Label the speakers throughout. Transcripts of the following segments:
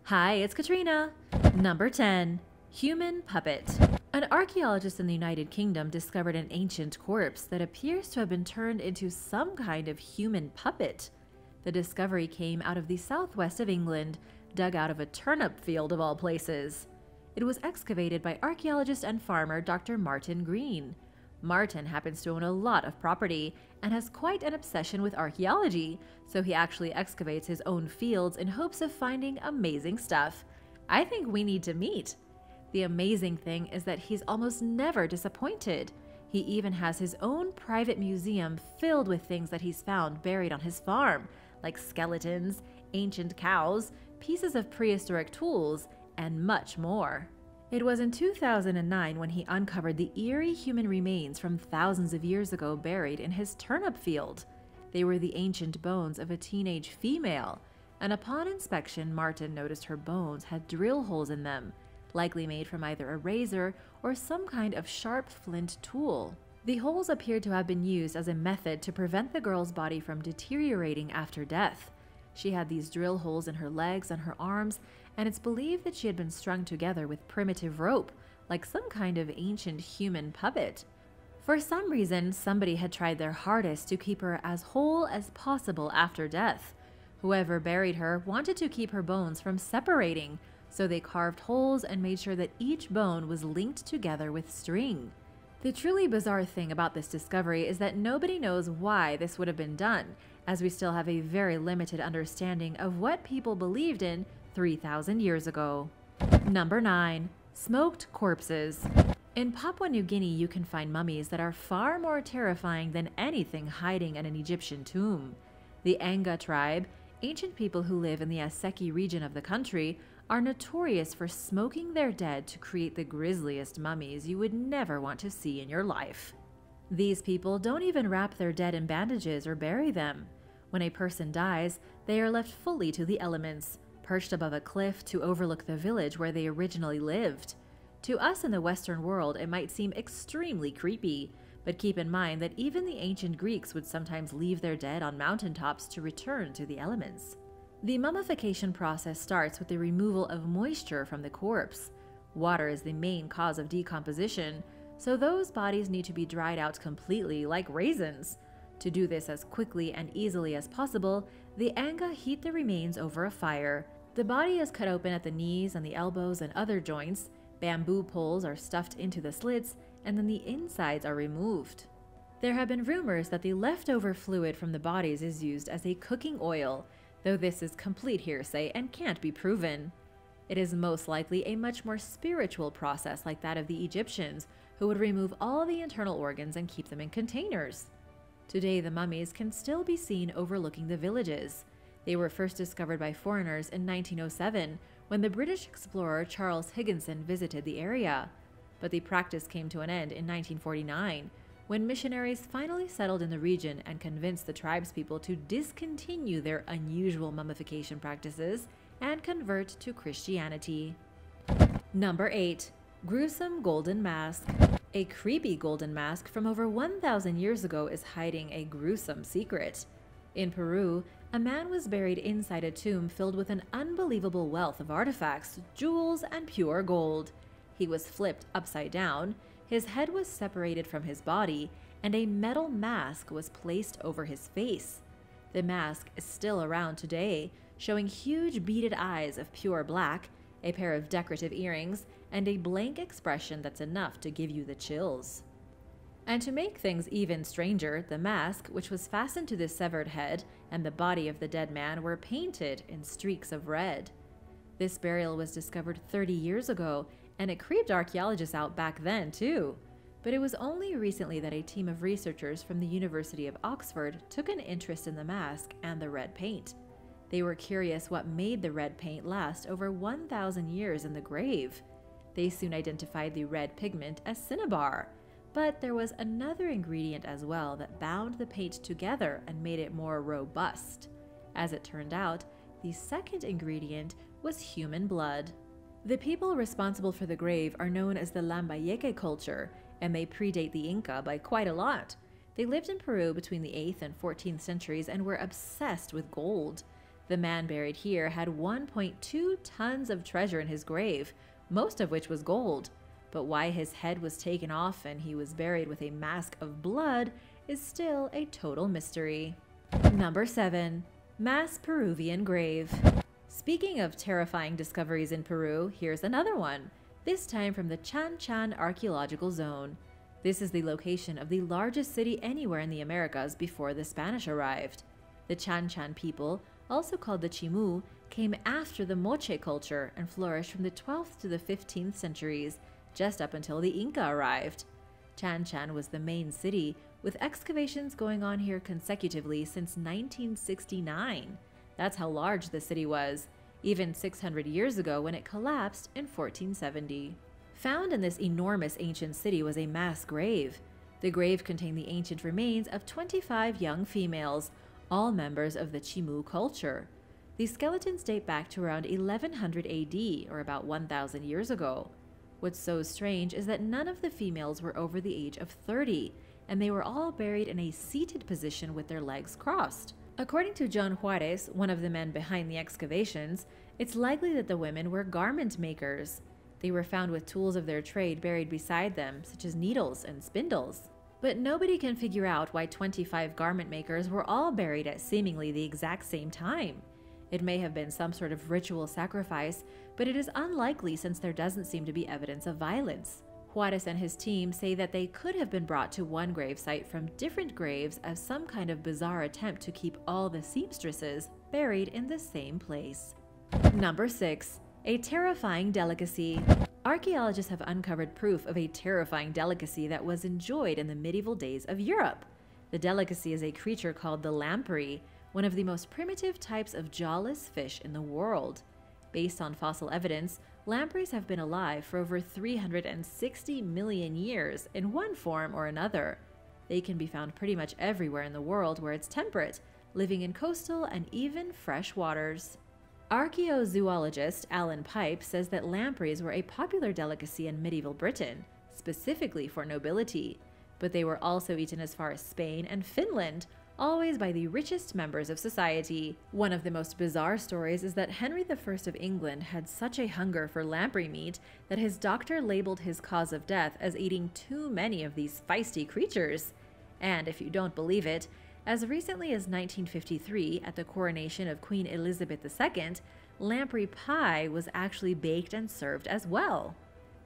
Speaker 1: Hi, it's Katrina. Number 10. Human puppet. An archaeologist in the United Kingdom discovered an ancient corpse that appears to have been turned into some kind of human puppet. The discovery came out of the southwest of England, dug out of a turnip field of all places. It was excavated by archaeologist and farmer Dr. Martin Green. Martin happens to own a lot of property and has quite an obsession with archaeology, so he actually excavates his own fields in hopes of finding amazing stuff. I think we need to meet. The amazing thing is that he's almost never disappointed. He even has his own private museum filled with things that he's found buried on his farm, like skeletons, ancient cows, pieces of prehistoric tools, and much more. It was in 2009 when he uncovered the eerie human remains from thousands of years ago buried in his turnip field. They were the ancient bones of a teenage female, and upon inspection, Martin noticed her bones had drill holes in them, likely made from either a razor or some kind of sharp flint tool. The holes appeared to have been used as a method to prevent the girl's body from deteriorating after death. She had these drill holes in her legs and her arms, and it's believed that she had been strung together with primitive rope, like some kind of ancient human puppet. For some reason, somebody had tried their hardest to keep her as whole as possible after death. Whoever buried her wanted to keep her bones from separating, so they carved holes and made sure that each bone was linked together with string. The truly bizarre thing about this discovery is that nobody knows why this would have been done, as we still have a very limited understanding of what people believed in 3,000 years ago. Number 9. Smoked corpses. In Papua New Guinea, you can find mummies that are far more terrifying than anything hiding in an Egyptian tomb. The Anga tribe, ancient people who live in the Aseki region of the country, are notorious for smoking their dead to create the grisliest mummies you would never want to see in your life. These people don't even wrap their dead in bandages or bury them. When a person dies, they are left fully to the elements, perched above a cliff to overlook the village where they originally lived. To us in the Western world, it might seem extremely creepy, but keep in mind that even the ancient Greeks would sometimes leave their dead on mountaintops to return to the elements. The mummification process starts with the removal of moisture from the corpse. Water is the main cause of decomposition, so those bodies need to be dried out completely like raisins. To do this as quickly and easily as possible, the Anga heat the remains over a fire. The body is cut open at the knees and the elbows and other joints, bamboo poles are stuffed into the slits, and then the insides are removed. There have been rumors that the leftover fluid from the bodies is used as a cooking oil, though this is complete hearsay and can't be proven. It is most likely a much more spiritual process like that of the Egyptians, who would remove all the internal organs and keep them in containers. Today, the mummies can still be seen overlooking the villages. They were first discovered by foreigners in 1907, when the British explorer Charles Higginson visited the area. But the practice came to an end in 1949, when missionaries finally settled in the region and convinced the tribespeople to discontinue their unusual mummification practices and convert to Christianity. Number 8. Gruesome golden mask. A creepy golden mask from over 1,000 years ago is hiding a gruesome secret. In Peru, a man was buried inside a tomb filled with an unbelievable wealth of artifacts, jewels, and pure gold. He was flipped upside down, his head was separated from his body, and a metal mask was placed over his face. The mask is still around today, showing huge beaded eyes of pure black, a pair of decorative earrings, and a blank expression that's enough to give you the chills. And to make things even stranger, the mask, which was fastened to the severed head, and the body of the dead man were painted in streaks of red. This burial was discovered 30 years ago, and it creeped archaeologists out back then too. But it was only recently that a team of researchers from the University of Oxford took an interest in the mask and the red paint. They were curious what made the red paint last over 1,000 years in the grave. They soon identified the red pigment as cinnabar, but there was another ingredient as well that bound the paint together and made it more robust. As it turned out, the second ingredient was human blood. The people responsible for the grave are known as the Lambayeque culture, and they predate the Inca by quite a lot. They lived in Peru between the 8th and 14th centuries and were obsessed with gold. The man buried here had 1.2 tons of treasure in his grave, most of which was gold. But why his head was taken off and he was buried with a mask of blood is still a total mystery. Number 7. Mass Peruvian Grave. Speaking of terrifying discoveries in Peru, here's another one, this time from the Chan Chan Archaeological Zone. This is the location of the largest city anywhere in the Americas before the Spanish arrived. The Chan Chan people, also called the Chimu, came after the Moche culture and flourished from the 12th to the 15th centuries, just up until the Inca arrived. Chan Chan was the main city, with excavations going on here consecutively since 1969. That's how large the city was, even 600 years ago when it collapsed in 1470. Found in this enormous ancient city was a mass grave. The grave contained the ancient remains of 25 young females, all members of the Chimu culture. These skeletons date back to around 1100 AD, or about 1,000 years ago. What's so strange is that none of the females were over the age of 30, and they were all buried in a seated position with their legs crossed. According to John Juarez, one of the men behind the excavations, it's likely that the women were garment makers. They were found with tools of their trade buried beside them, such as needles and spindles. But nobody can figure out why 25 garment makers were all buried at seemingly the exact same time. It may have been some sort of ritual sacrifice, but it is unlikely since there doesn't seem to be evidence of violence. Juarez and his team say that they could have been brought to one gravesite from different graves as some kind of bizarre attempt to keep all the seamstresses buried in the same place. Number 6. A terrifying delicacy. Archaeologists have uncovered proof of a terrifying delicacy that was enjoyed in the medieval days of Europe. The delicacy is a creature called the lamprey, one of the most primitive types of jawless fish in the world. Based on fossil evidence, lampreys have been alive for over 360 million years in one form or another. They can be found pretty much everywhere in the world where it's temperate, living in coastal and even fresh waters. Archaeozoologist Alan Pipe says that lampreys were a popular delicacy in medieval Britain, specifically for nobility, but they were also eaten as far as Spain and Finland, always by the richest members of society. One of the most bizarre stories is that Henry I of England had such a hunger for lamprey meat that his doctor labeled his cause of death as eating too many of these feisty creatures. And if you don't believe it, as recently as 1953, at the coronation of Queen Elizabeth II, lamprey pie was actually baked and served as well.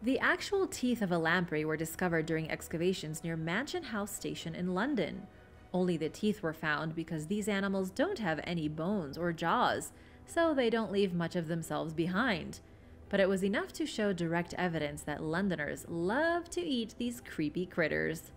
Speaker 1: The actual teeth of a lamprey were discovered during excavations near Mansion House Station in London. Only the teeth were found because these animals don't have any bones or jaws, so they don't leave much of themselves behind. But it was enough to show direct evidence that Londoners love to eat these creepy critters.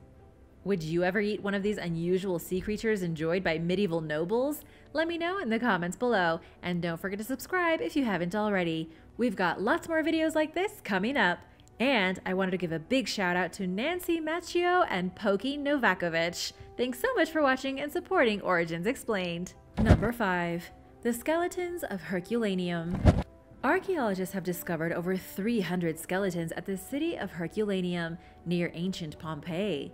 Speaker 1: Would you ever eat one of these unusual sea creatures enjoyed by medieval nobles? Let me know in the comments below, and don't forget to subscribe if you haven't already. We've got lots more videos like this coming up. And I wanted to give a big shout out to Nancy Macchio and Poki Novakovic. Thanks so much for watching and supporting Origins Explained. Number 5. The Skeletons of Herculaneum. Archaeologists have discovered over 300 skeletons at the city of Herculaneum near ancient Pompeii.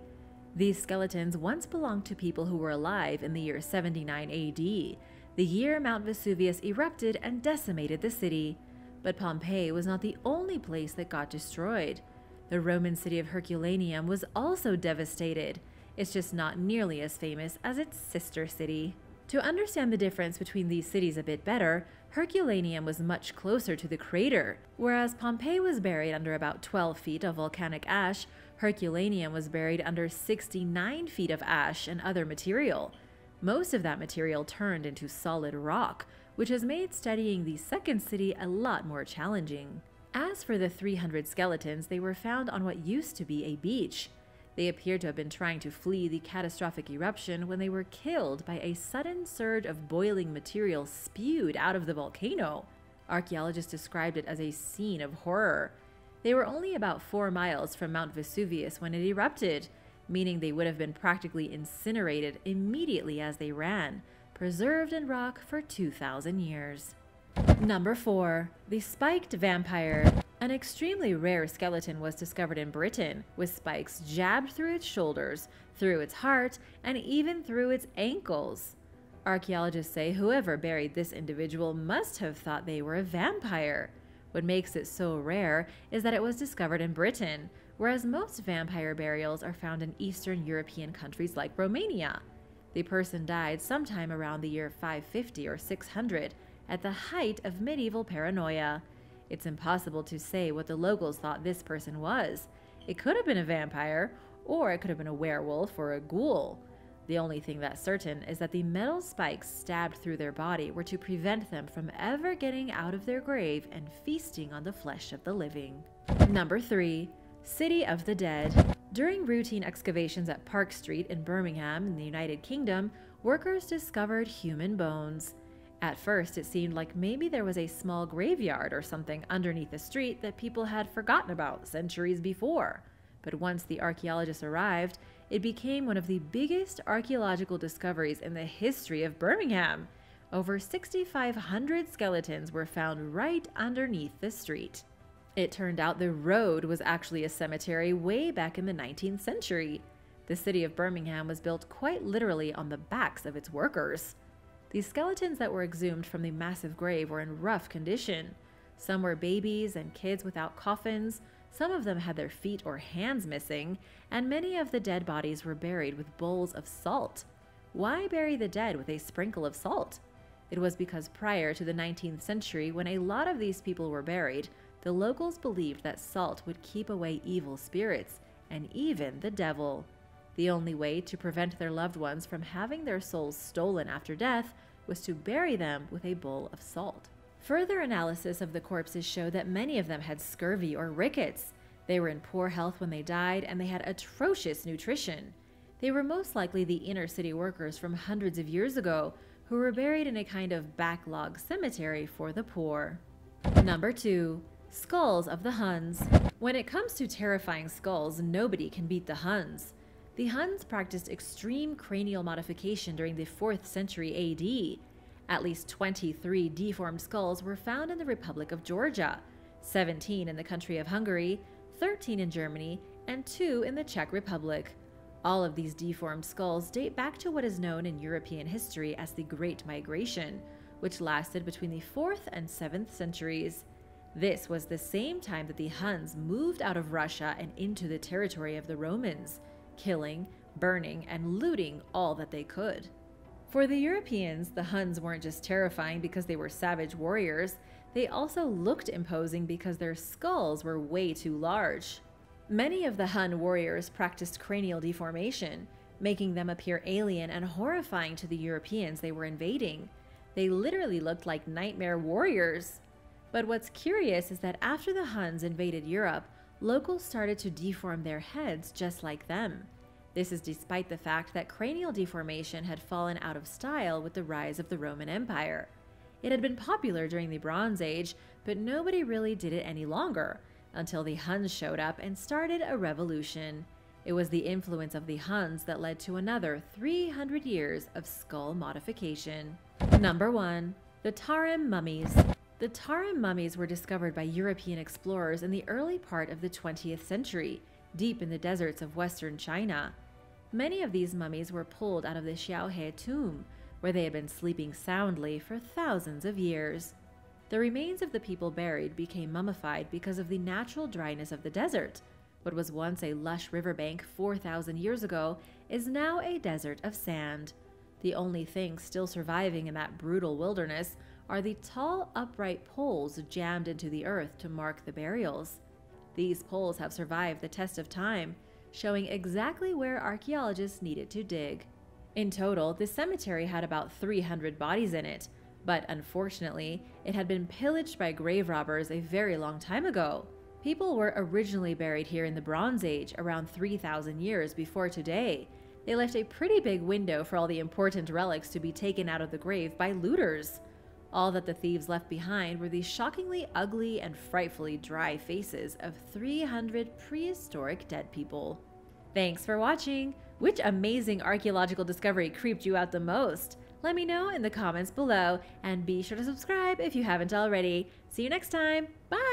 Speaker 1: These skeletons once belonged to people who were alive in the year 79 AD, the year Mount Vesuvius erupted and decimated the city. But Pompeii was not the only place that got destroyed. The Roman city of Herculaneum was also devastated. It's just not nearly as famous as its sister city. To understand the difference between these cities a bit better, Herculaneum was much closer to the crater. Whereas Pompeii was buried under about 12 feet of volcanic ash, Herculaneum was buried under 69 feet of ash and other material. Most of that material turned into solid rock, which has made studying the second city a lot more challenging. As for the 300 skeletons, they were found on what used to be a beach. They appear to have been trying to flee the catastrophic eruption when they were killed by a sudden surge of boiling material spewed out of the volcano. Archaeologists described it as a scene of horror. They were only about 4 miles from Mount Vesuvius when it erupted, meaning they would have been practically incinerated immediately as they ran, preserved in rock for 2,000 years. Number 4. The Spiked Vampire. An extremely rare skeleton was discovered in Britain, with spikes jabbed through its shoulders, through its heart, and even through its ankles. Archaeologists say whoever buried this individual must have thought they were a vampire. What makes it so rare is that it was discovered in Britain, whereas most vampire burials are found in Eastern European countries like Romania. The person died sometime around the year 550 or 600, at the height of medieval paranoia. It's impossible to say what the locals thought this person was. It could have been a vampire, or it could have been a werewolf or a ghoul. The only thing that's certain is that the metal spikes stabbed through their body were to prevent them from ever getting out of their grave and feasting on the flesh of the living. Number 3. City of the Dead. During routine excavations at Park Street in Birmingham in the United Kingdom, workers discovered human bones. At first, it seemed like maybe there was a small graveyard or something underneath the street that people had forgotten about centuries before. But once the archaeologists arrived, it became one of the biggest archaeological discoveries in the history of Birmingham. Over 6,500 skeletons were found right underneath the street. It turned out the road was actually a cemetery way back in the 19th century. The city of Birmingham was built quite literally on the backs of its workers. The skeletons that were exhumed from the massive grave were in rough condition. Some were babies and kids without coffins, some of them had their feet or hands missing, and many of the dead bodies were buried with bowls of salt. Why bury the dead with a sprinkle of salt? It was because prior to the 19th century, when a lot of these people were buried, the locals believed that salt would keep away evil spirits, and even the devil. The only way to prevent their loved ones from having their souls stolen after death was to bury them with a bowl of salt. Further analysis of the corpses showed that many of them had scurvy or rickets. They were in poor health when they died, and they had atrocious nutrition. They were most likely the inner city workers from hundreds of years ago who were buried in a kind of backlog cemetery for the poor. Number 2. Skulls of the Huns. When it comes to terrifying skulls, nobody can beat the Huns. The Huns practiced extreme cranial modification during the 4th century AD. At least 23 deformed skulls were found in the Republic of Georgia, 17 in the country of Hungary, 13 in Germany, and 2 in the Czech Republic. All of these deformed skulls date back to what is known in European history as the Great Migration, which lasted between the 4th and 7th centuries. This was the same time that the Huns moved out of Russia and into the territory of the Romans, killing, burning, and looting all that they could. For the Europeans, the Huns weren't just terrifying because they were savage warriors, they also looked imposing because their skulls were way too large. Many of the Hun warriors practiced cranial deformation, making them appear alien and horrifying to the Europeans they were invading. They literally looked like nightmare warriors. But what's curious is that after the Huns invaded Europe, locals started to deform their heads just like them. This is despite the fact that cranial deformation had fallen out of style with the rise of the Roman Empire. It had been popular during the Bronze Age, but nobody really did it any longer, until the Huns showed up and started a revolution. It was the influence of the Huns that led to another 300 years of skull modification. Number 1. The Tarim mummies. The Tarim mummies were discovered by European explorers in the early part of the 20th century, deep in the deserts of western China. Many of these mummies were pulled out of the Xiaohe tomb, where they had been sleeping soundly for thousands of years. The remains of the people buried became mummified because of the natural dryness of the desert. What was once a lush riverbank 4,000 years ago is now a desert of sand. The only thing still surviving in that brutal wilderness are the tall, upright poles jammed into the earth to mark the burials. These poles have survived the test of time, showing exactly where archaeologists needed to dig. In total, the cemetery had about 300 bodies in it, but unfortunately, it had been pillaged by grave robbers a very long time ago. People were originally buried here in the Bronze Age, around 3,000 years before today. They left a pretty big window for all the important relics to be taken out of the grave by looters. All that the thieves left behind were the shockingly ugly and frightfully dry faces of 300 prehistoric dead people. Thanks for watching! Which amazing archaeological discovery creeped you out the most? Let me know in the comments below, and be sure to subscribe if you haven't already. See you next time! Bye!